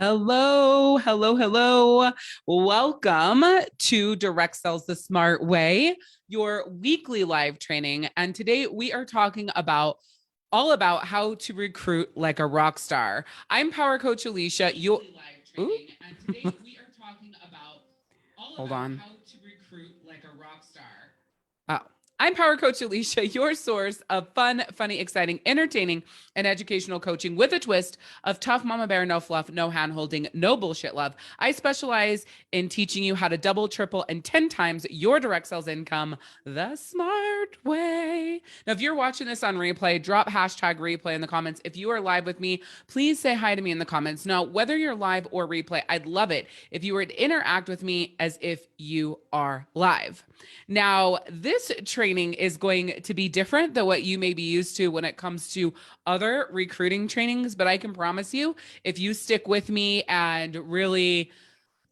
Hello, hello, hello. Welcome to Direct Sales the Smart Way, your weekly live training. And today we are talking about all about how to recruit like a rock star. I'm Power Coach Alishia. And today we are talking about Hold on. How to recruit like a rock star. Oh, I'm Power Coach Alishia, your source of fun, funny, exciting, entertaining, and educational coaching with a twist of tough mama bear, no fluff, no hand holding, no bullshit love. I specialize in teaching you how to double, triple, and 10 times your direct sales income the smart way. Now, if you're watching this on replay, drop hashtag replay in the comments. If you are live with me, please say hi to me in the comments. Now, whether you're live or replay, I'd love it if you were to interact with me as if you are live. Now, this training is going to be different than what you may be used to when it comes to other recruiting trainings, but I can promise you, if you stick with me and really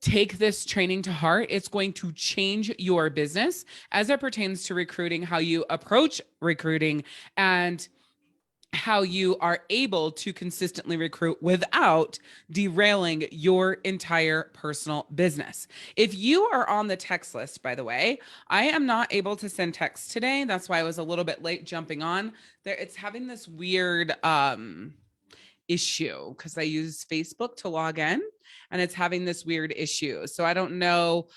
take this training to heart, it's going to change your business as it pertains to recruiting, how you approach recruiting, and how you are able to consistently recruit without derailing your entire personal business. If you are on the text list, by the way, I am not able to send text today. That's why I was a little bit late jumping on there. It's having this weird issue because I use Facebook to log in and it's having this weird issue. So I don't know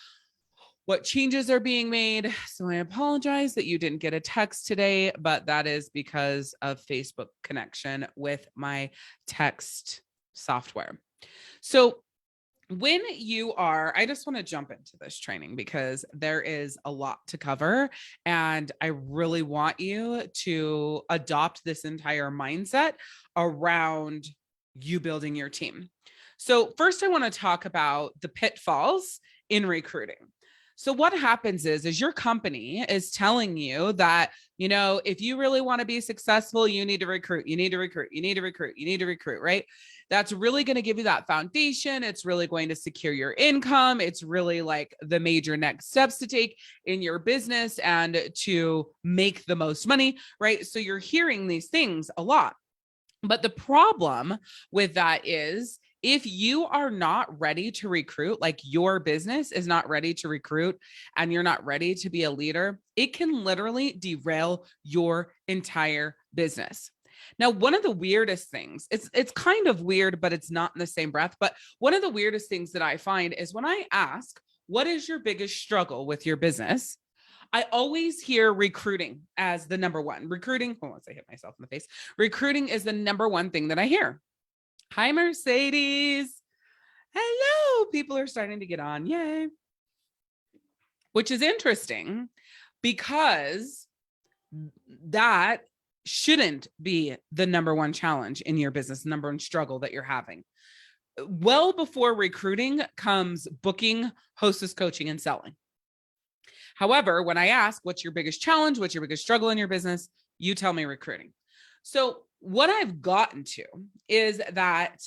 what changes are being made. So I apologize that you didn't get a text today, but that is because of Facebook connection with my text software. So when you are, I just want to jump into this training because there is a lot to cover and I really want you to adopt this entire mindset around you building your team. So first I want to talk about the pitfalls in recruiting. So what happens is your company is telling you that, if you really want to be successful, you need to recruit, right? That's really going to give you that foundation. It's really going to secure your income. It's really like the major next steps to take in your business and to make the most money, right? So you're hearing these things a lot. But the problem with that is if you are not ready to recruit, like your business is not ready to recruit and you're not ready to be a leader, it can literally derail your entire business. Now, one of the weirdest things, it's kind of weird, but it's not in the same breath. But one of the weirdest things that I find is when I ask, what is your biggest struggle with your business? I always hear recruiting as the number one. Recruiting, once I hit myself in the face, recruiting is the number one thing that I hear. Hi, Mercedes. Hello. People are starting to get on. Yay. Which is interesting because that shouldn't be the number one challenge in your business, number one struggle that you're having. Well before recruiting comes booking, hostess coaching, and selling. However, when I ask, what's your biggest challenge? What's your biggest struggle in your business? You tell me recruiting. So what I've gotten to is that,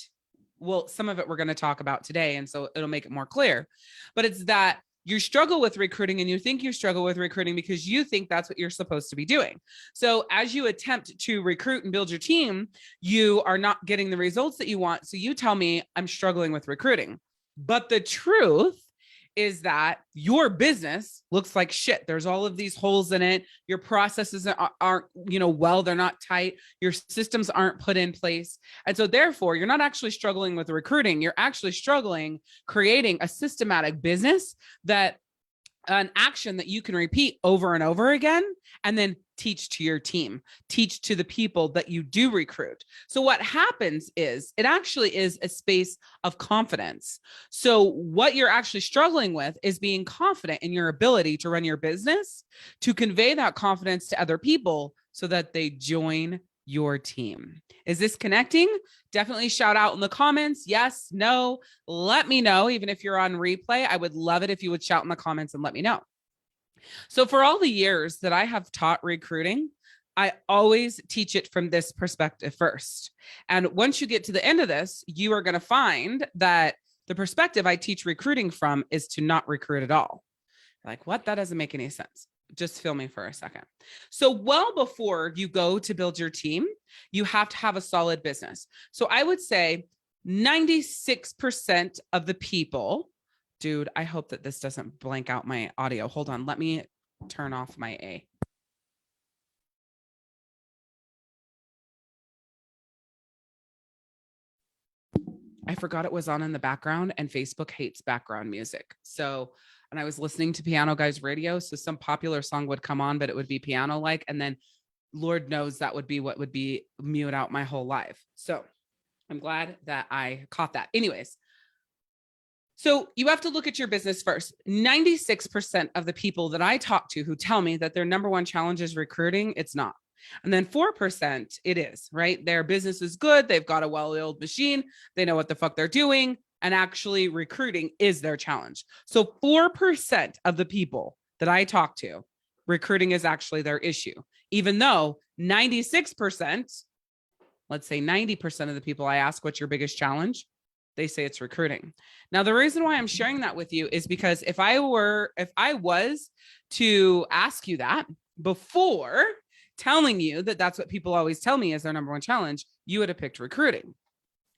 well, some of it we're going to talk about today, and so it'll make it more clear, but it's that you struggle with recruiting and you think you struggle with recruiting because you think that's what you're supposed to be doing. So as you attempt to recruit and build your team, you are not getting the results that you want. So you tell me I'm struggling with recruiting. But the truth is that your business looks like shit. There's all of these holes in it. Your processes aren't, they're not tight. Your systems aren't put in place. And so therefore, you're not actually struggling with recruiting. You're actually struggling creating a systematic business that an action that you can repeat over and over again, and then teach to your team, teach to the people that you do recruit. So what happens is it actually is a space of confidence. So what you're actually struggling with is being confident in your ability to run your business, to convey that confidence to other people so that they join your team. Is this connecting? Definitely shout out in the comments. Yes, no, let me know. Even if you're on replay, I would love it if you would shout in the comments and let me know. So for all the years that I have taught recruiting, I always teach it from this perspective first. And once you get to the end of this, you are going to find that the perspective I teach recruiting from is to not recruit at all. Like, what? That doesn't make any sense. Just feel me for a second. So well before you go to build your team, you have to have a solid business. So I would say 96% of the people, dude, I hope that this doesn't blank out my audio. Hold on. Let me turn off my A. I forgot it was on in the background, and Facebook hates background music. So, and I was listening to Piano Guys Radio. So some popular song would come on, but it would be piano like, and then Lord knows that would be what would be mute out my whole life. So I'm glad that I caught that. Anyways, so you have to look at your business first. 96% of the people that I talk to who tell me that their number one challenge is recruiting, it's not. And then 4%, it is, right? Their business is good. They've got a well-oiled machine. They know what the fuck they're doing. And actually recruiting is their challenge. So 4% of the people that I talk to, recruiting is actually their issue. Even though 96%, let's say 90% of the people I ask, what's your biggest challenge? They say it's recruiting. Now, the reason why I'm sharing that with you is because if I was to ask you that before telling you that that's what people always tell me is their number one challenge, you would have picked recruiting.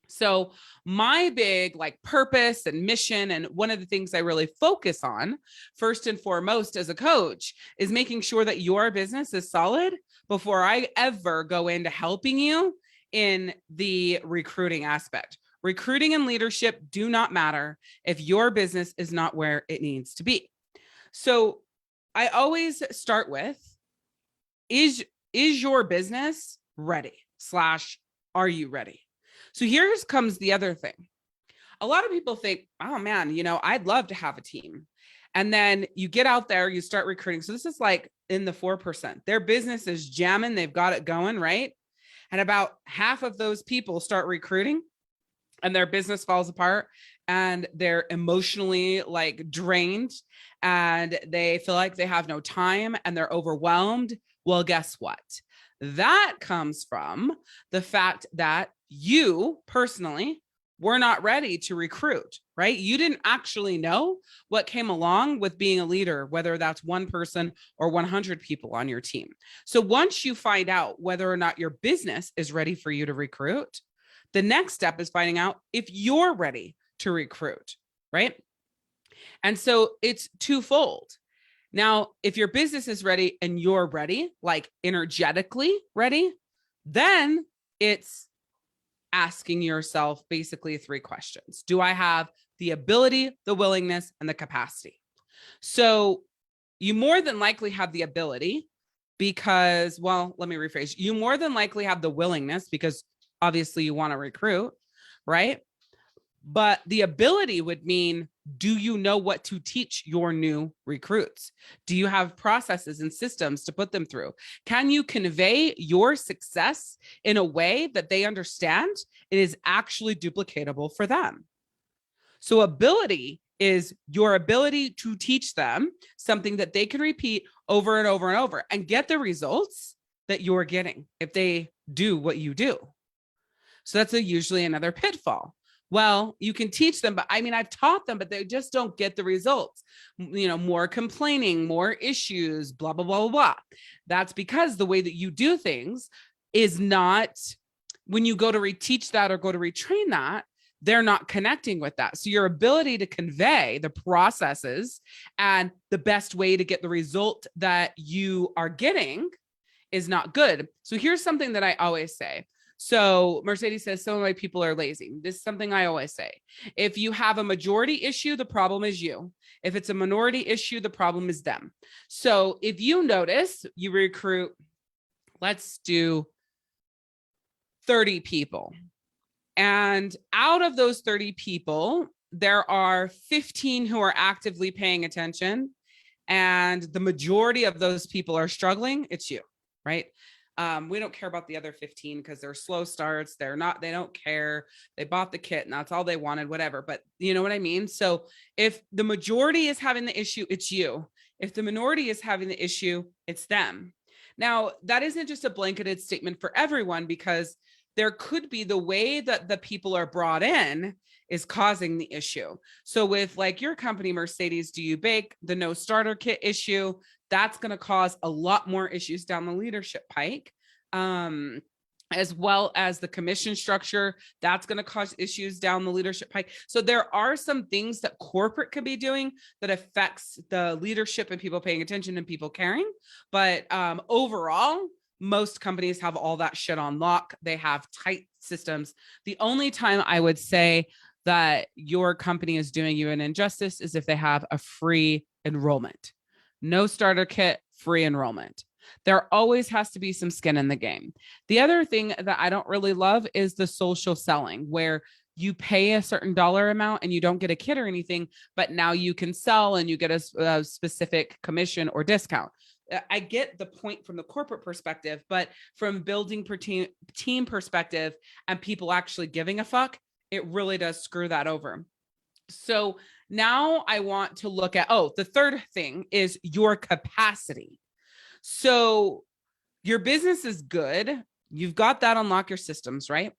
So my big like purpose and mission, and one of the things I really focus on first and foremost as a coach is making sure that your business is solid before I ever go into helping you in the recruiting aspect. Recruiting and leadership do not matter if your business is not where it needs to be. So I always start with, is your business ready? / are you ready? So here comes the other thing. A lot of people think, oh man, I'd love to have a team. And then you get out there, you start recruiting. So this is like in the 4%. Their business is jamming. They've got it going, right? And about half of those people start recruiting and their business falls apart and they're emotionally like drained and they feel like they have no time and they're overwhelmed. Well, guess what? That comes from the fact that you personally were not ready to recruit, right? You didn't actually know what came along with being a leader, whether that's one person or 100 people on your team. So once you find out whether or not your business is ready for you to recruit, the next step is finding out if you're ready to recruit, right? And so it's twofold. Now, if your business is ready and you're ready, like energetically ready, then it's asking yourself basically 3 questions. Do I have the ability, the willingness, and the capacity? So you more than likely have the ability because, well, let me rephrase. You more than likely have the willingness because obviously you want to recruit, right? But the ability would mean, do you know what to teach your new recruits? Do you have processes and systems to put them through? Can you convey your success in a way that they understand it is actually duplicatable for them? So ability is your ability to teach them something that they can repeat over and over and over and get the results that you're getting if they do what you do. So that's usually another pitfall. Well, you can teach them, but I've taught them, but they just don't get the results. More complaining, more issues, blah, blah, blah, blah, blah. That's because the way that you do things is not, when you go to reteach that or go to retrain that, they're not connecting with that. So your ability to convey the processes and the best way to get the result that you are getting is not good. So here's something that I always say. So Mercedes says, some of my people are lazy. This is something I always say. If you have a majority issue, the problem is you. If it's a minority issue, the problem is them. So if you notice, you recruit, let's do 30 people. And out of those 30 people, there are 15 who are actively paying attention. And the majority of those people are struggling. It's you, right? We don't care about the other 15 because they're slow starts. They don't care. They bought the kit and that's all they wanted, whatever. But you know what I mean? So if the majority is having the issue, it's you. If the minority is having the issue, it's them. Now, that isn't just a blanketed statement for everyone because there could be the way that the people are brought in is causing the issue. So with like your company, Mercedes, Do You Bake, the no starter kit issue, that's going to cause a lot more issues down the leadership pike. as well as the commission structure. That's going to cause issues down the leadership pike. So there are some things that corporate could be doing that affects the leadership and people paying attention and people caring. But overall, most companies have all that shit on lock. They have tight systems. The only time I would say that your company is doing you an injustice is if they have a free enrollment. No starter kit, free enrollment. There always has to be some skin in the game. The other thing that I don't really love is the social selling, where you pay a certain dollar amount and you don't get a kit or anything, but now you can sell and you get a specific commission or discount. I get the point from the corporate perspective, but from building team perspective and people actually giving a fuck, it really does screw that over. So now I want to look at, the third thing is your capacity. So your business is good. You've got that unlock your systems, right?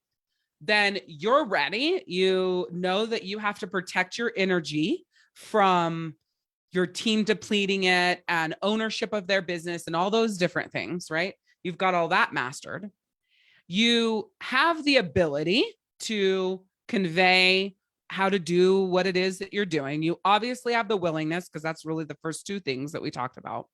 Then you're ready. You know that you have to protect your energy from your team depleting it and ownership of their business and all those different things, right? You've got all that mastered. You have the ability to convey how to do what it is that you're doing. You obviously have the willingness, because that's really the first two things that we talked about.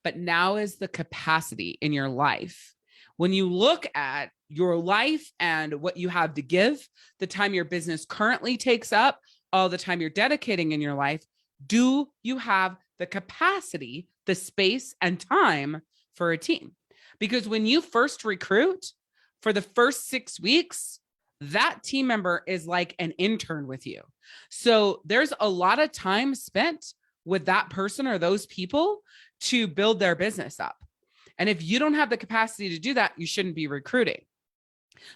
But now is the capacity in your life. When you look at your life and what you have to give, the time your business currently takes up, all the time you're dedicating in your life, do you have the capacity, the space and time for a team? Because when you first recruit, for the first 6 weeks, that team member is like an intern with you. So there's a lot of time spent with that person or those people to build their business up. And if you don't have the capacity to do that, you shouldn't be recruiting.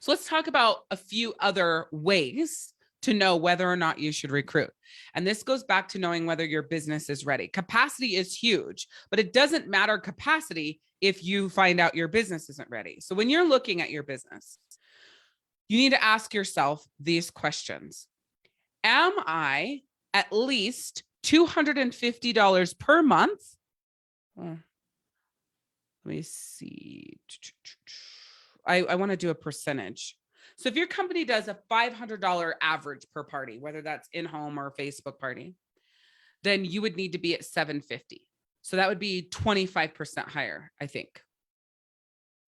So let's talk about a few other ways to know whether or not you should recruit. And this goes back to knowing whether your business is ready. Capacity is huge, but it doesn't matter capacity if you find out your business isn't ready. So when you're looking at your business, you need to ask yourself these questions. Am I at least $250 per month? Let me see. I want to do a percentage. So if your company does a $500 average per party, whether that's in-home or Facebook party, then you would need to be at $750. So that would be 25% higher, I think.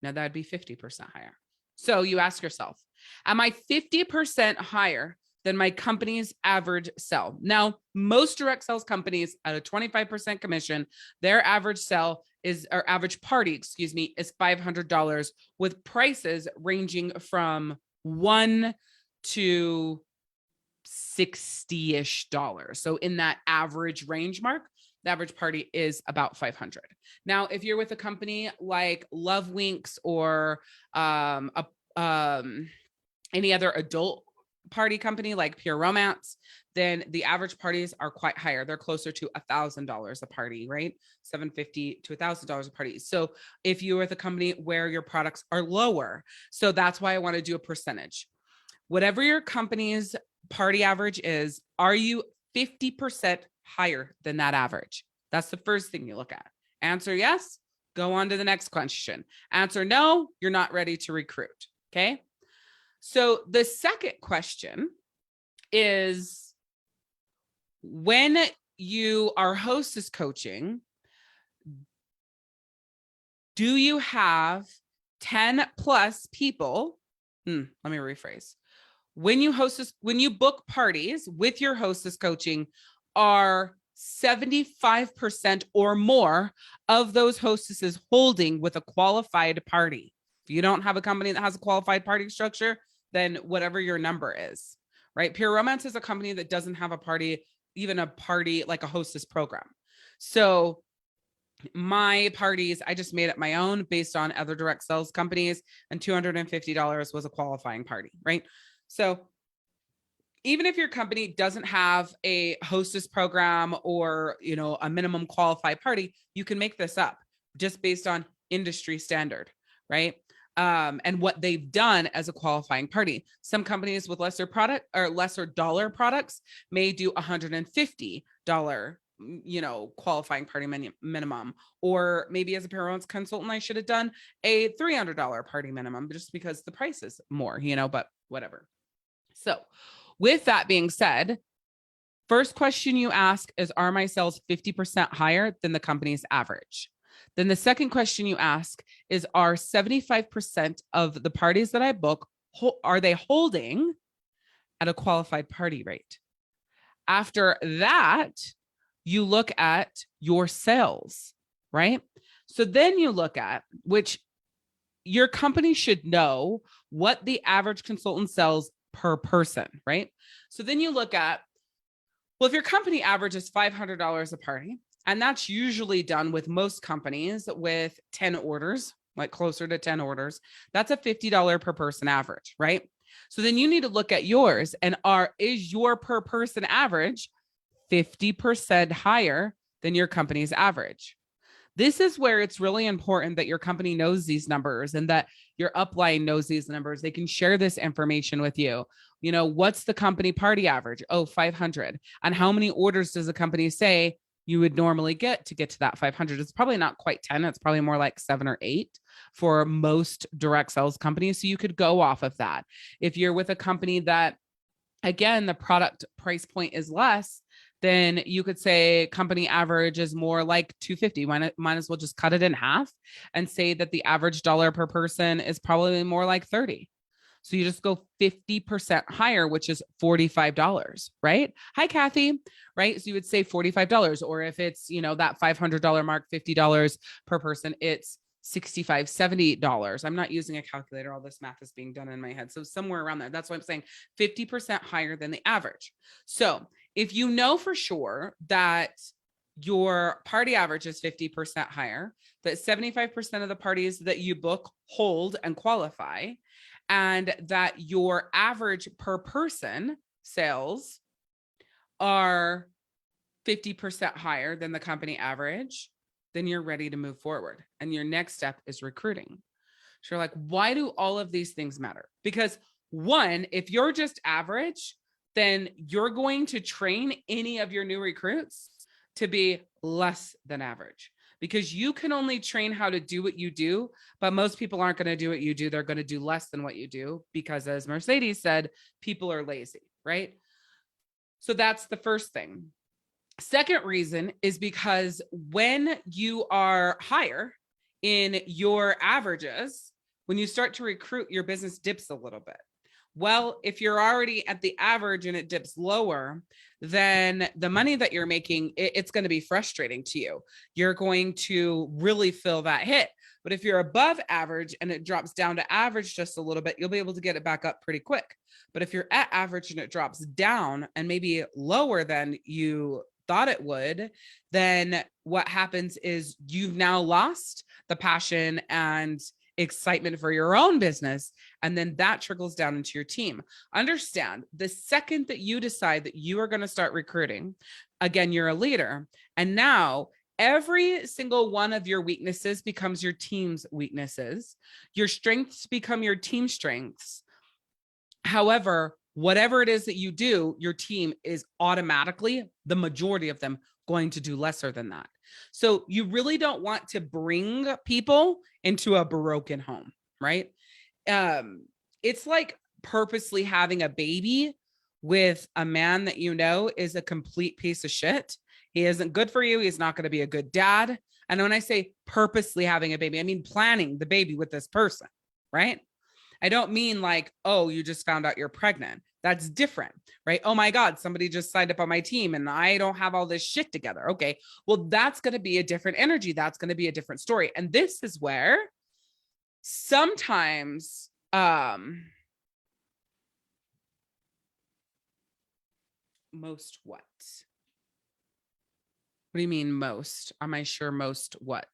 Now that would be 50% higher. So you ask yourself, am I 50% higher than my company's average sell? Now, most direct sales companies at a 25% commission, their average sell is, or average party, is $500, with prices ranging from $1 to $60-ish. So in that average range mark, the average party is about 500. Now, if you're with a company like Love Winks or any other adult party company like Pure Romance, then the average parties are quite higher. They're closer to $1,000 a party, right? $750 to $1,000 a party. So if you're with a company where your products are lower, so that's why I want to do a percentage. Whatever your company's party average is, are you 50% higher than that average? That's the first thing you look at. Answer yes, go on to the next question. Answer no, you're not ready to recruit. Okay. So the second question is, when you are hostess coaching, do you have 10 plus people? Let me rephrase. When you book parties with your hostess coaching, are 75% or more of those hostesses holding with a qualified party? If you don't have a company that has a qualified party structure, then whatever your number is, right? Pure Romance is a company that doesn't have a party, even a party like a hostess program. So my parties, I just made up my own based on other direct sales companies, and $250 was a qualifying party, right? So even if your company doesn't have a hostess program or, a minimum qualified party, you can make this up just based on industry standard, right? And what they've done as a qualifying party. Some companies with lesser product or lesser dollar products may do $150 qualifying party minimum, or maybe as a performance consultant, I should have done a $300 party minimum just because the price is more, but whatever. So with that being said, first question you ask is, are my sales 50% higher than the company's average? Then the second question you ask is, are 75% of the parties that I book, are they holding at a qualified party rate? After that, you look at your sales, right? So then you look at, which your company should know what the average consultant sells per person, right? So then you look at, well, if your company averages $500 a party, and that's usually done with most companies with 10 orders, like closer to 10 orders, that's a $50 per person average, right? So then you need to look at yours, and is your per person average 50% higher than your company's average? This is where it's really important that your company knows these numbers and that your upline knows these numbers. They can share this information with you. What's the company party average? Oh, 500. And how many orders does a company say you would normally get to that 500? It's probably not quite 10. It's probably more like 7 or 8 for most direct sales companies. So you could go off of that. If you're with a company that, again, the product price point is less, then you could say company average is more like 250. Might as well just cut it in half and say that the average dollar per person is probably more like 30. So you just go 50% higher, which is $45, right? Hi, Kathy, right? So you would say $45, or if it's, that $500 mark, $50 per person, it's $65, $70. I'm not using a calculator. All this math is being done in my head. So somewhere around there. That's why I'm saying 50% higher than the average. So if you know for sure that your party average is 50% higher, that 75% of the parties that you book hold and qualify, and that your average per person sales are 50% higher than the company average, then you're ready to move forward. And your next step is recruiting. So you're like, why do all of these things matter? Because one, if you're just average, then you're going to train any of your new recruits to be less than average, because you can only train how to do what you do, but most people aren't going to do what you do. They're going to do less than what you do because, as Mercedes said, people are lazy, right? So that's the first thing. Second reason is because when you are higher in your averages, when you start to recruit, your business dips a little bit. Well, if you're already at the average and it dips lower, then the money that you're making, it's going to be frustrating to you. You're going to really feel that hit. But if you're above average and it drops down to average just a little bit, you'll be able to get it back up pretty quick. But if you're at average and it drops down and maybe lower than you thought it would, then what happens is you've now lost the passion and excitement for your own business. And then that trickles down into your team. Understand, the second that you decide that you are going to start recruiting, again, you're a leader. And now every single one of your weaknesses becomes your team's weaknesses. Your strengths become your team strengths. However, whatever it is that you do, your team is automatically, the majority of them, going to do lesser than that. So you really don't want to bring people into a broken home, right? It's like purposely having a baby with a man that is a complete piece of shit. He isn't good for you. He's not going to be a good dad. And when I say purposely having a baby, I mean planning the baby with this person, right? I don't mean like, oh, you just found out you're pregnant. That's different, right? Oh my God, somebody just signed up on my team and I don't have all this shit together. Okay, well, that's going to be a different energy. That's going to be a different story. And this is where sometimes, most what? What do you mean most? Am I sure most what?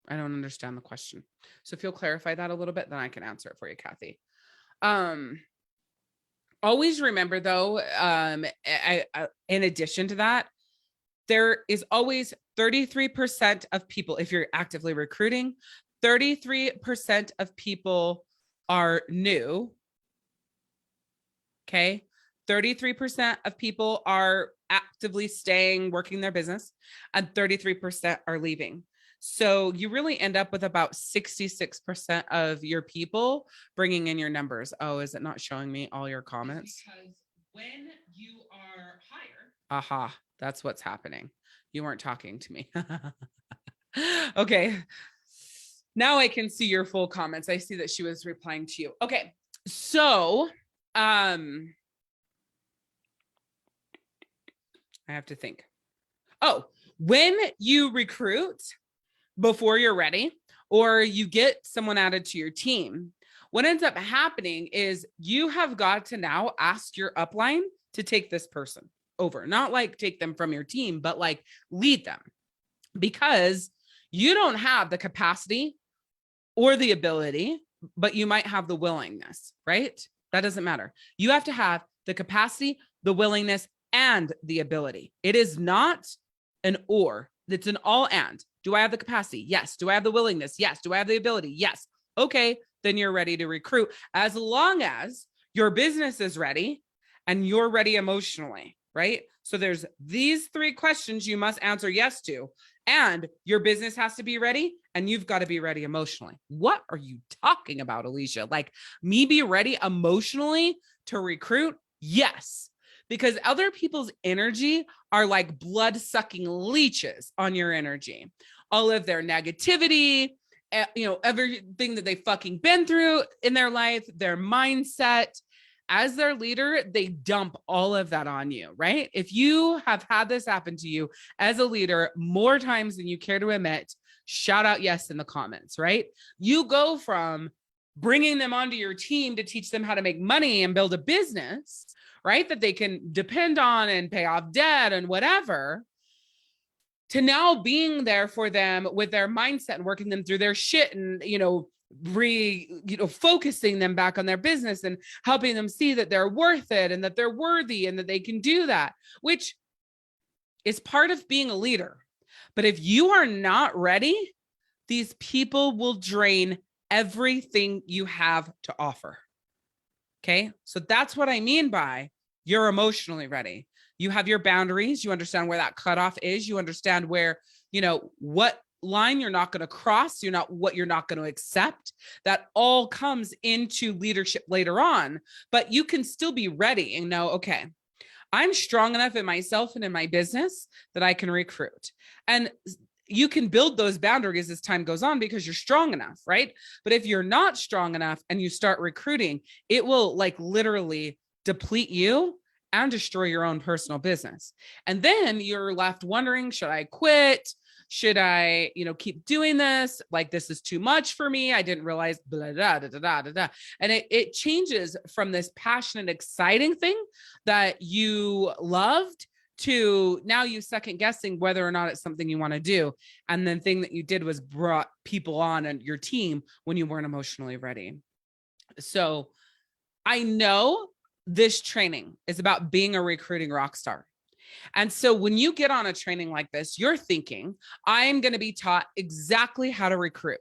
I don't understand the question. So if you'll clarify that a little bit, then I can answer it for you, Kathy. Always remember though, in addition to that, there is always 33% of people, if you're actively recruiting, 33% of people are new. Okay. 33% of people are actively staying, working their business, and 33% are leaving. So you really end up with about 66% of your people bringing in your numbers. Oh, is it not showing me all your comments? Because when you are higher, aha, that's what's happening. You weren't talking to me. Okay. Now I can see your full comments. I see that she was replying to you. Okay. So, I have to think. Oh, when you recruit before you're ready, or you get someone added to your team, what ends up happening is you have got to now ask your upline to take this person over, not like take them from your team, but like lead them, because you don't have the capacity or the ability, but you might have the willingness, right? That doesn't matter. You have to have the capacity, the willingness, and the ability. It is not an or, it's an all and. Do I have the capacity? Yes. Do I have the willingness? Yes. Do I have the ability? Yes. Okay, then you're ready to recruit, as long as your business is ready and you're ready emotionally, right? So there's these 3 questions you must answer yes to, and your business has to be ready and you've got to be ready emotionally. What are you talking about, Alishia? Like, me be ready emotionally to recruit? Yes. Because other people's energy are like blood-sucking leeches on your energy. All of their negativity, everything that they've fucking been through in their life, their mindset. As their leader, they dump all of that on you, right? If you have had this happen to you as a leader more times than you care to admit, shout out yes in the comments, right? You go from bringing them onto your team to teach them how to make money and build a business, right, that they can depend on and pay off debt and whatever, to now being there for them with their mindset and working them through their shit and, focusing them back on their business and helping them see that they're worth it and that they're worthy and that they can do that, which is part of being a leader. But if you are not ready, these people will drain everything you have to offer. Okay. So that's what I mean by you're emotionally ready. You have your boundaries. You understand where that cutoff is. You understand where, what line you're not going to cross. What you're not going to accept. That all comes into leadership later on, but you can still be ready and know, okay, I'm strong enough in myself and in my business that I can recruit. And you can build those boundaries as time goes on because you're strong enough, right? But if you're not strong enough and you start recruiting, it will like literally deplete you and destroy your own personal business. And then you're left wondering, should I quit? Should I, keep doing this? Like, this is too much for me. I didn't realize, blah, blah, blah, blah, blah, blah. And it changes from this passionate, exciting thing that you loved to now you second guessing whether or not it's something you want to do. And then thing that you did was brought people on and your team when you weren't emotionally ready. So I know this training is about being a recruiting rock star. And so when you get on a training like this, you're thinking, I'm going to be taught exactly how to recruit.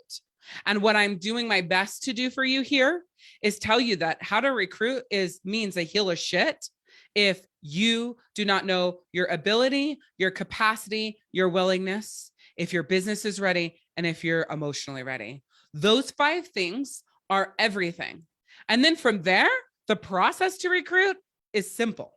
And what I'm doing my best to do for you here is tell you that how to recruit means a heal of shit if you do not know your ability, your capacity, your willingness, if your business is ready, and if you're emotionally ready. Those 5 things are everything. And then from there, the process to recruit is simple.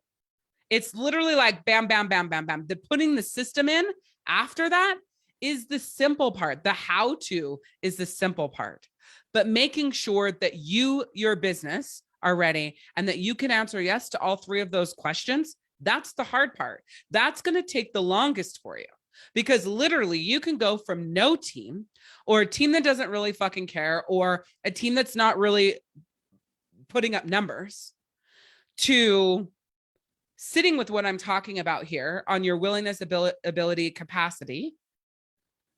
It's literally like bam, bam, bam, bam, bam. The putting the system in after that is the simple part. The how to is the simple part. But making sure that your business are ready and that you can answer yes to all 3 of those questions, that's the hard part. That's going to take the longest for you. Because literally you can go from no team, or a team that doesn't really fucking care, or a team that's not really putting up numbers, to sitting with what I'm talking about here on your willingness, ability, capacity,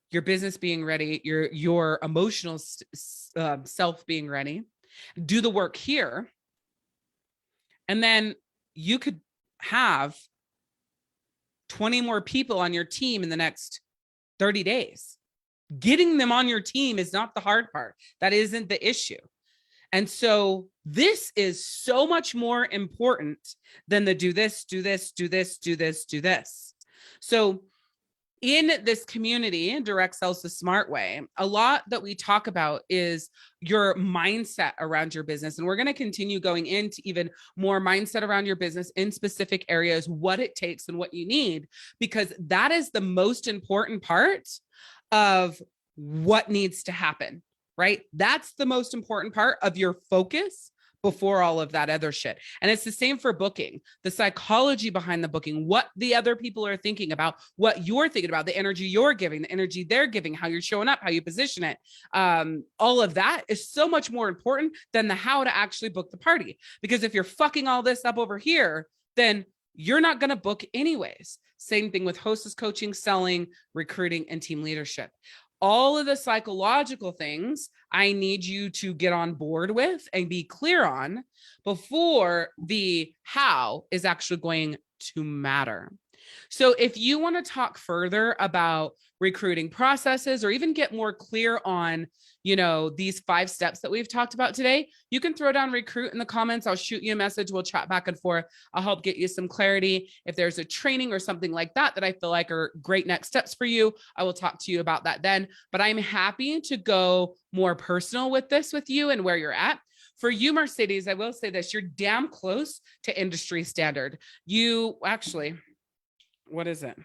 your business being ready, your emotional self being ready, do the work here. And then you could have 20 more people on your team in the next 30 days. Getting them on your team is not the hard part. That isn't the issue. And so This is so much more important than the do this, do this, do this, do this, do this. So in this community, Direct Sales the Smart Way, a lot that we talk about is your mindset around your business. And we're going to continue going into even more mindset around your business in specific areas, what it takes and what you need, because that is the most important part of what needs to happen, right? That's the most important part of your focus before all of that other shit. And it's the same for booking, the psychology behind the booking, what the other people are thinking about, what you're thinking about, the energy you're giving, the energy they're giving, how you're showing up, how you position it. All of that is so much more important than the how to actually book the party. Because if you're fucking all this up over here, then you're not going to book anyways. Same thing with hostess coaching, selling, recruiting, and team leadership. All of the psychological things I need you to get on board with and be clear on before the how is actually going to matter. So if you want to talk further about recruiting processes or even get more clear on, these 5 steps that we've talked about today, you can throw down recruit in the comments. I'll shoot you a message. We'll chat back and forth. I'll help get you some clarity. If there's a training or something like that I feel like are great next steps for you, I will talk to you about that then. But I'm happy to go more personal with this with you and where you're at. For you, Mercedes, I will say this, you're damn close to industry standard. You actually, what is it?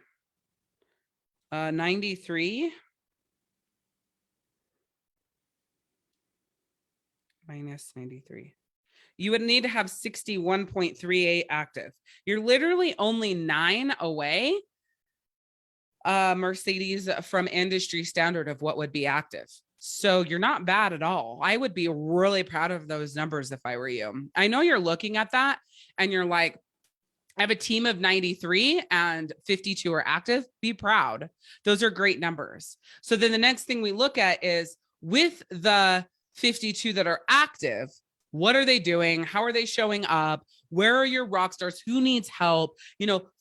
93 minus 93. You would need to have 61.38 active. You're literally only 9 away, Mercedes, from industry standard of what would be active. So you're not bad at all. I would be really proud of those numbers if I were you. I know you're looking at that and you're like, I have a team of 93 and 52 are active. Be proud. Those are great numbers. So then the next thing we look at is with the 52 that are active, what are they doing? How are they showing up? Where are your rock stars? Who needs help?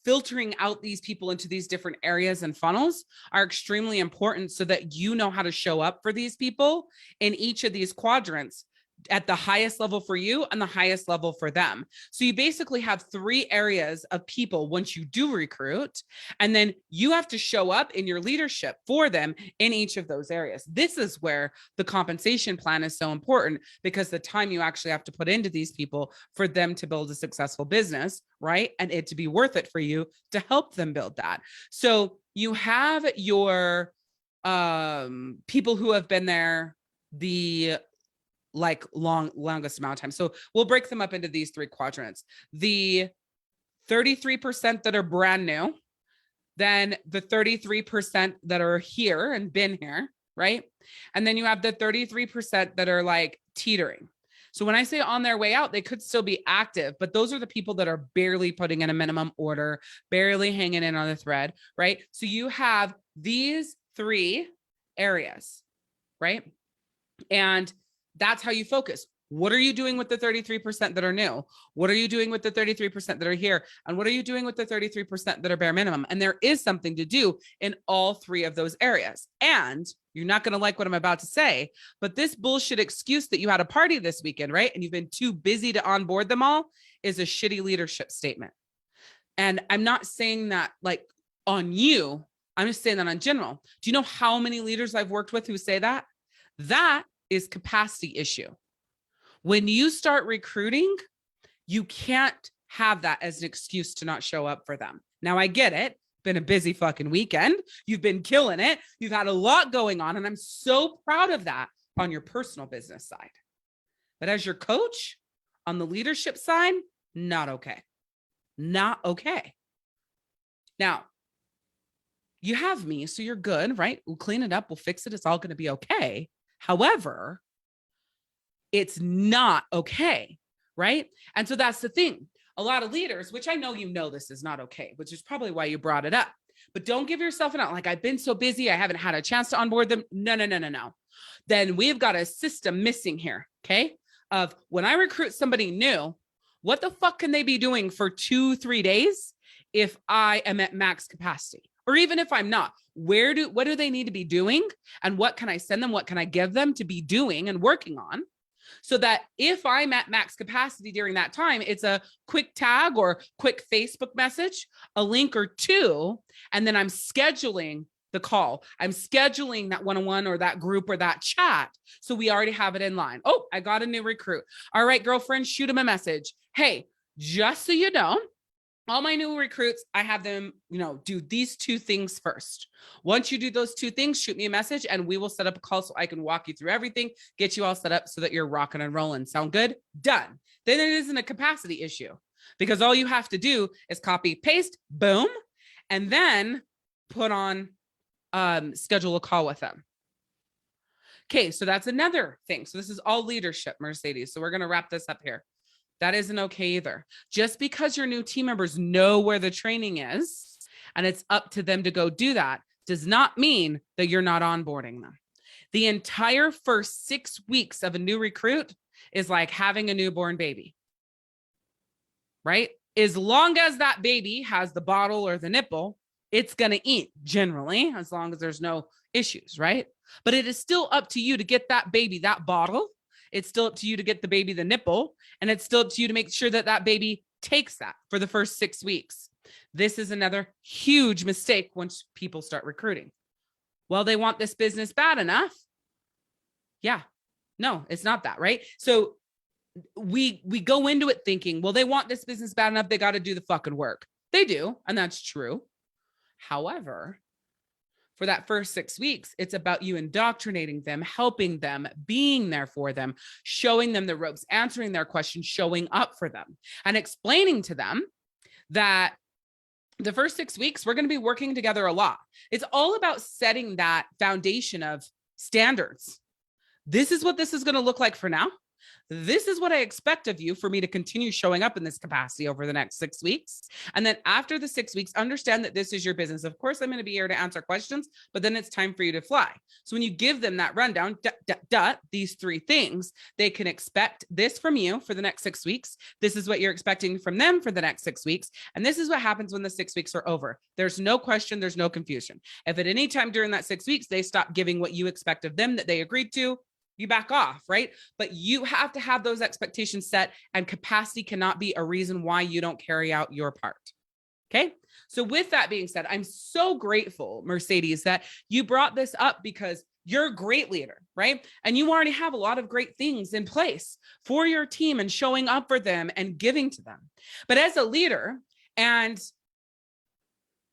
Filtering out these people into these different areas and funnels are extremely important so that you know how to show up for these people in each of these quadrants at the highest level for you and the highest level for them. So you basically have 3 areas of people once you do recruit, and then you have to show up in your leadership for them in each of those areas. This is where the compensation plan is so important, because the time you actually have to put into these people for them to build a successful business, right? And it to be worth it for you to help them build that. So you have your people who have been there the longest amount of time. So we'll break them up into these 3 quadrants. The 33% that are brand new, then the 33% that are here and been here, right? And then you have the 33% that are like teetering. So when I say on their way out, they could still be active, but those are the people that are barely putting in a minimum order, barely hanging in on the thread, right? So you have these 3 areas, right? And that's how you focus. What are you doing with the 33% that are new? What are you doing with the 33% that are here? And what are you doing with the 33% that are bare minimum? And there is something to do in all 3 of those areas. And you're not going to like what I'm about to say, but this bullshit excuse that you had a party this weekend, right? And you've been too busy to onboard them all is a shitty leadership statement. And I'm not saying that like on you, I'm just saying that on general. Do you know how many leaders I've worked with who say that? That is capacity issue. When you start recruiting, you can't have that as an excuse to not show up for them. Now I get it. Been a busy fucking weekend. You've been killing it. You've had a lot going on. And I'm so proud of that on your personal business side. But as your coach on the leadership side, not okay. Not okay. Now, you have me, so you're good, right? We'll clean it up. We'll fix it. It's all going to be okay. However, it's not okay, right? And so that's the thing. A lot of leaders, which I know this is not okay, which is probably why you brought it up. But don't give yourself an out. Like, I've been so busy, I haven't had a chance to onboard them. No. Then we've got a system missing here, okay? Of when I recruit somebody new, what the fuck can they be doing for 2-3 days if I am at max capacity? Or even if I'm not, what do they need to be doing? And what can I send them? What can I give them to be doing and working on So that if I'm at max capacity during that time, it's a quick tag or quick Facebook message, a link or two, and then I'm scheduling the call. I'm scheduling that one-on-one or that group or that chat. So we already have it in line. Oh, I got a new recruit. All right, girlfriend, shoot him a message. Hey, just so you know, all my new recruits, I have them, do these two things first. Once you do those two things, shoot me a message and we will set up a call so I can walk you through everything, get you all set up so that you're rocking and rolling. Sound good? Done. Then it isn't a capacity issue because all you have to do is copy, paste, boom, and then put on, schedule a call with them. Okay, so that's another thing. So this is all leadership, Mercedes. So we're going to wrap this up here. That isn't okay either. Just because your new team members know where the training is and it's up to them to go do that does not mean that you're not onboarding them. The entire first 6 weeks of a new recruit is like having a newborn baby, right? As long as that baby has the bottle or the nipple, it's going to eat generally, as long as there's no issues, right? But it is still up to you to get that baby that bottle. It's still up to you to get the baby the nipple, and it's still up to you to make sure that that baby takes that for the first 6 weeks. This is another huge mistake once people start recruiting. Well, they want this business bad enough. Yeah, no, it's not that, right? So we go into it thinking, well, they want this business bad enough. They got to do the fucking work. They do, and that's true. However, for that first 6 weeks, it's about you indoctrinating them, helping them, being there for them, showing them the ropes, answering their questions, showing up for them, and explaining to them that the first 6 weeks, we're going to be working together a lot. It's all about setting that foundation of standards. This is what this is going to look like for now. This is what I expect of you for me to continue showing up in this capacity over the next 6 weeks. And then after the 6 weeks, understand that this is your business. Of course, I'm going to be here to answer questions, but then it's time for you to fly. So when you give them that rundown, these 3 things, they can expect this from you for the next 6 weeks. This is what you're expecting from them for the next 6 weeks. And this is what happens when the 6 weeks are over. There's no question. There's no confusion. If at any time during that 6 weeks, they stop giving what you expect of them that they agreed to, you back off, right? But you have to have those expectations set, and capacity cannot be a reason why you don't carry out your part. Okay. So with that being said, I'm so grateful, Mercedes, that you brought this up because you're a great leader, right? And you already have a lot of great things in place for your team and showing up for them and giving to them. But as a leader and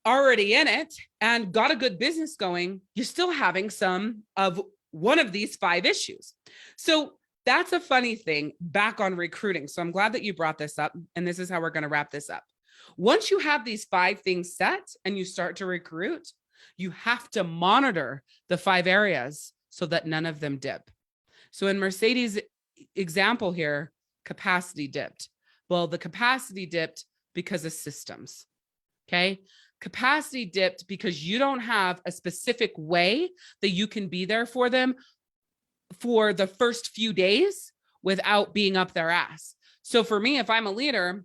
already in it and got a good business going, you're still having some of one of these 5 issues. So that's a funny thing back on recruiting. So I'm glad that you brought this up. And this is how we're going to wrap this up. Once you have these 5 things set and you start to recruit, you have to monitor the 5 areas so that none of them dip. So in Mercedes' example here, capacity dipped. Well, the capacity dipped because of systems. Okay. Capacity dipped because you don't have a specific way that you can be there for them for the first few days without being up their ass. So for me, if I'm a leader,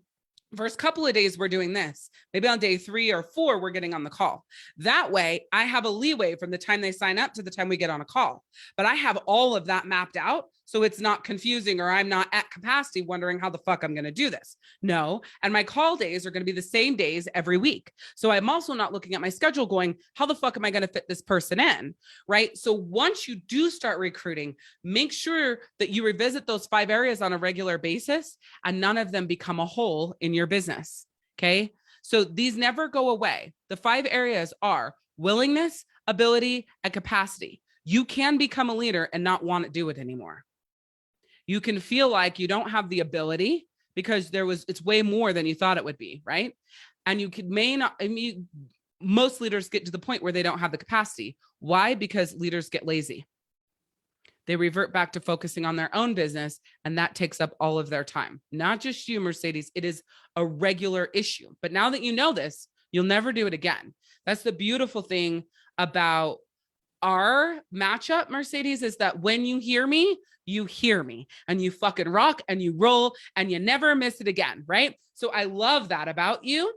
first couple of days, we're doing this. Maybe on day 3 or 4, we're getting on the call. That way I have a leeway from the time they sign up to the time we get on a call, but I have all of that mapped out. So it's not confusing, or I'm not at capacity wondering how the fuck I'm going to do this. No. And my call days are going to be the same days every week. So I'm also not looking at my schedule going, how the fuck am I going to fit this person in? Right. So once you do start recruiting, make sure that you revisit those 5 areas on a regular basis and none of them become a hole in your business. Okay. So these never go away. The 5 areas are willingness, ability, and capacity. You can become a leader and not want to do it anymore. You can feel like you don't have the ability because it's way more than you thought it would be, right? And most leaders get to the point where they don't have the capacity. Why? Because leaders get lazy. They revert back to focusing on their own business, and that takes up all of their time. Not just you, Mercedes, it is a regular issue. But now that you know this, you'll never do it again. That's the beautiful thing about our matchup, Mercedes, is that when you hear me, and you fucking rock and you roll and you never miss it again, right? So I love that about you.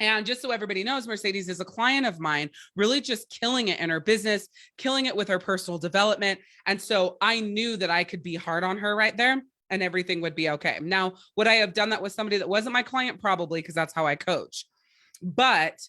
And just so everybody knows, Mercedes is a client of mine, really just killing it in her business, killing it with her personal development. And so I knew that I could be hard on her right there and everything would be okay. Now, would I have done that with somebody that wasn't my client? Probably, because that's how I coach. But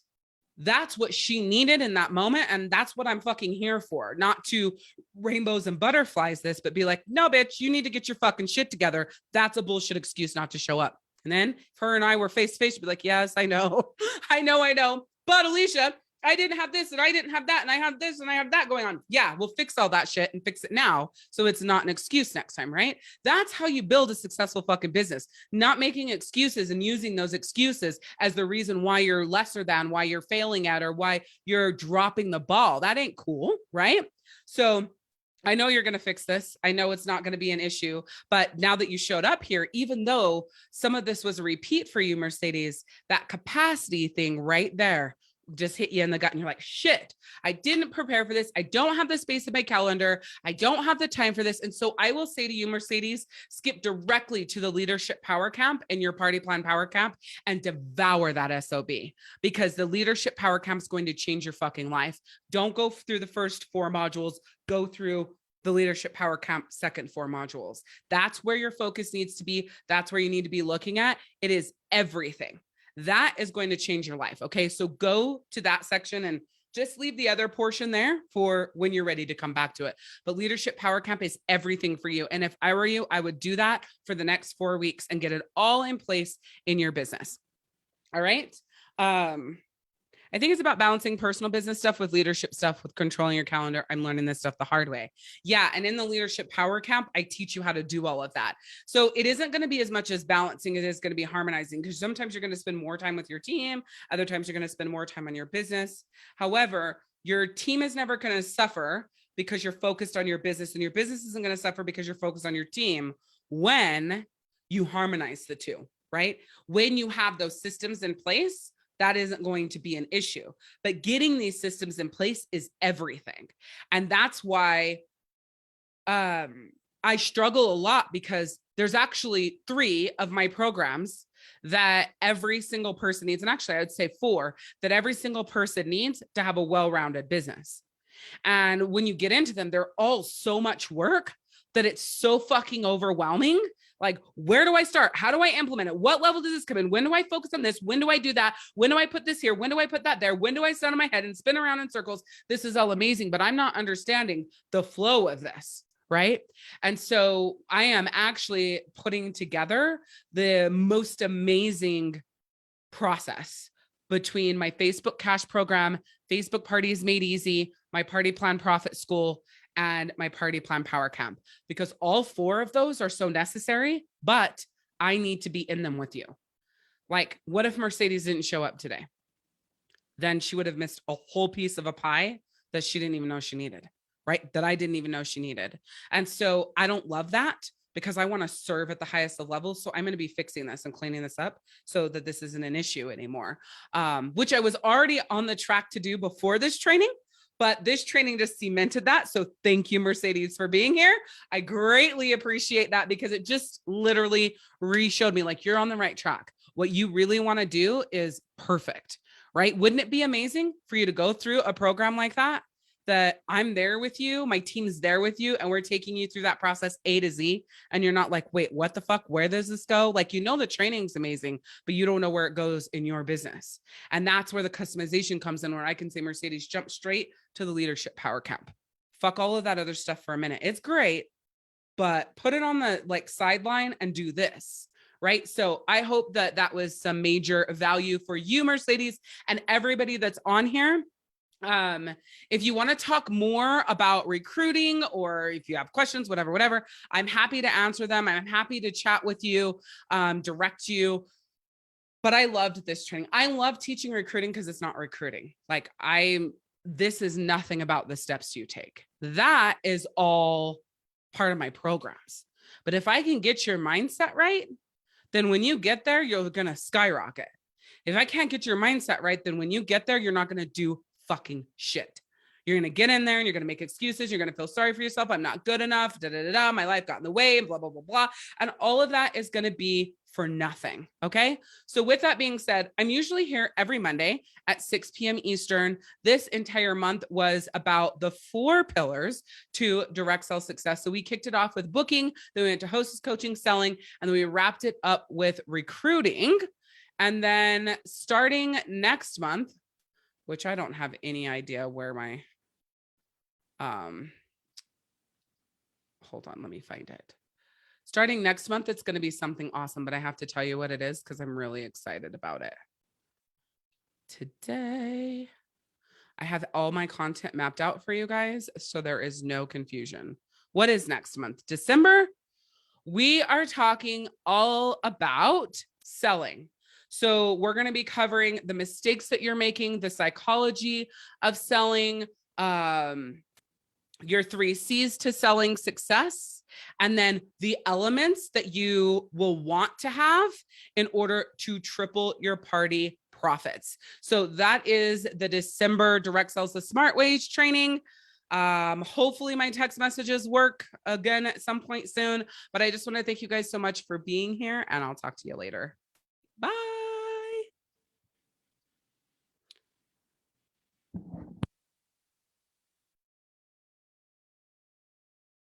that's what she needed in that moment. And that's what I'm fucking here for. Not to rainbows and butterflies this, but be like, no, bitch, you need to get your fucking shit together. That's a bullshit excuse not to show up. And then if her and I were face to face, she'd be like, yes, I know. I know. But Alishia, I didn't have this and I didn't have that and I have this and I have that going on. Yeah, we'll fix all that shit and fix it now. So it's not an excuse next time, right? That's how you build a successful fucking business. Not making excuses and using those excuses as the reason why you're lesser than, why you're failing at, or why you're dropping the ball. That ain't cool, right? So I know you're going to fix this. I know it's not going to be an issue, but now that you showed up here, even though some of this was a repeat for you, Mercedes, that capacity thing right there just hit you in the gut and you're like, shit, I didn't prepare for this. I don't have the space in my calendar. I don't have the time for this. And so I will say to you, Mercedes, skip directly to the Leadership Power Camp and your Party Plan Power Camp and devour that SOB, because the Leadership Power Camp is going to change your fucking life. Don't go through the first 4 modules, go through the Leadership Power Camp second 4 modules. That's where your focus needs to be. That's where you need to be looking at. It is everything. That is going to change your life. Okay. So go to that section and just leave the other portion there for when you're ready to come back to it. But Leadership Power Camp is everything for you. And if I were you, I would do that for the next 4 weeks and get it all in place in your business. All right. I think it's about balancing personal business stuff with leadership stuff, with controlling your calendar. I'm learning this stuff the hard way. Yeah. And in the Leadership Power Camp, I teach you how to do all of that. So it isn't going to be as much as balancing. It is going to be harmonizing, because sometimes you're going to spend more time with your team. Other times you're going to spend more time on your business. However, your team is never going to suffer because you're focused on your business, and your business isn't going to suffer because you're focused on your team when you harmonize the two, right? When you have those systems in place, that isn't going to be an issue. But getting these systems in place is everything. And that's why I struggle a lot, because there's actually 3 of my programs that every single person needs. And actually, I would say 4 that every single person needs to have a well-rounded business. And when you get into them, they're all so much work that it's so fucking overwhelming. Like, where do I start? How do I implement it? What level does this come in? When do I focus on this? When do I do that? When do I put this here? When do I put that there? When do I stand on my head and spin around in circles? This is all amazing, but I'm not understanding the flow of this, right? And so I am actually putting together the most amazing process between my Facebook Cash program, Facebook Parties Made Easy, my Party Plan Profit School, and my Party Plan Power Camp, because all 4 of those are so necessary, but I need to be in them with you. Like, what if Mercedes didn't show up today? Then she would have missed a whole piece of a pie that she didn't even know she needed, right? That I didn't even know she needed. And so I don't love that, because I want to serve at the highest of levels. So I'm going to be fixing this and cleaning this up so that this isn't an issue anymore, which I was already on the track to do before this training. But this training just cemented that. So thank you, Mercedes, for being here. I greatly appreciate that, because it just literally re-showed me, like, you're on the right track. What you really want to do is perfect, right? Wouldn't it be amazing for you to go through a program like that I'm there with you, my team's there with you, and we're taking you through that process A to Z, and you're not like, wait, what the fuck? Where does this go? Like, you know, the training's amazing, but you don't know where it goes in your business. And that's where the customization comes in, where I can say, Mercedes, jump straight to the Leadership Power Camp. Fuck all of that other stuff for a minute. It's great, but put it on the sideline and do this. Right. So I hope that that was some major value for you, Mercedes, and everybody that's on here. If you want to talk more about recruiting, or if you have questions, whatever, I'm happy to answer them. I'm happy to chat with you, direct you. But I loved this training. I love teaching recruiting because it's not recruiting. This is nothing about the steps you take. That is all part of my programs. But if I can get your mindset right, then when you get there, you're going to skyrocket. If I can't get your mindset right, then when you get there, you're not going to do fucking shit. You're going to get in there and you're going to make excuses. You're going to feel sorry for yourself. I'm not good enough. My life got in the way, blah, blah, blah, blah. And all of that is going to be for nothing. Okay. So with that being said, I'm usually here every Monday at 6 p.m. Eastern. This entire month was about the 4 pillars to direct sales success. So we kicked it off with booking, then we went to hostess coaching, selling, and then we wrapped it up with recruiting. And then starting next month, which I don't have any idea where my, hold on, let me find it. Starting next month, it's going to be something awesome, but I have to tell you what it is because I'm really excited about it. Today, I have all my content mapped out for you guys, so there is no confusion. What is next month? December, we are talking all about selling. So we're going to be covering the mistakes that you're making, the psychology of selling, your 3 C's to selling success, and then the elements that you will want to have in order to triple your party profits. So that is the December Direct Sales the Smart Ways training. Hopefully my text messages work again at some point soon, but I just want to thank you guys so much for being here, and I'll talk to you later. Bye.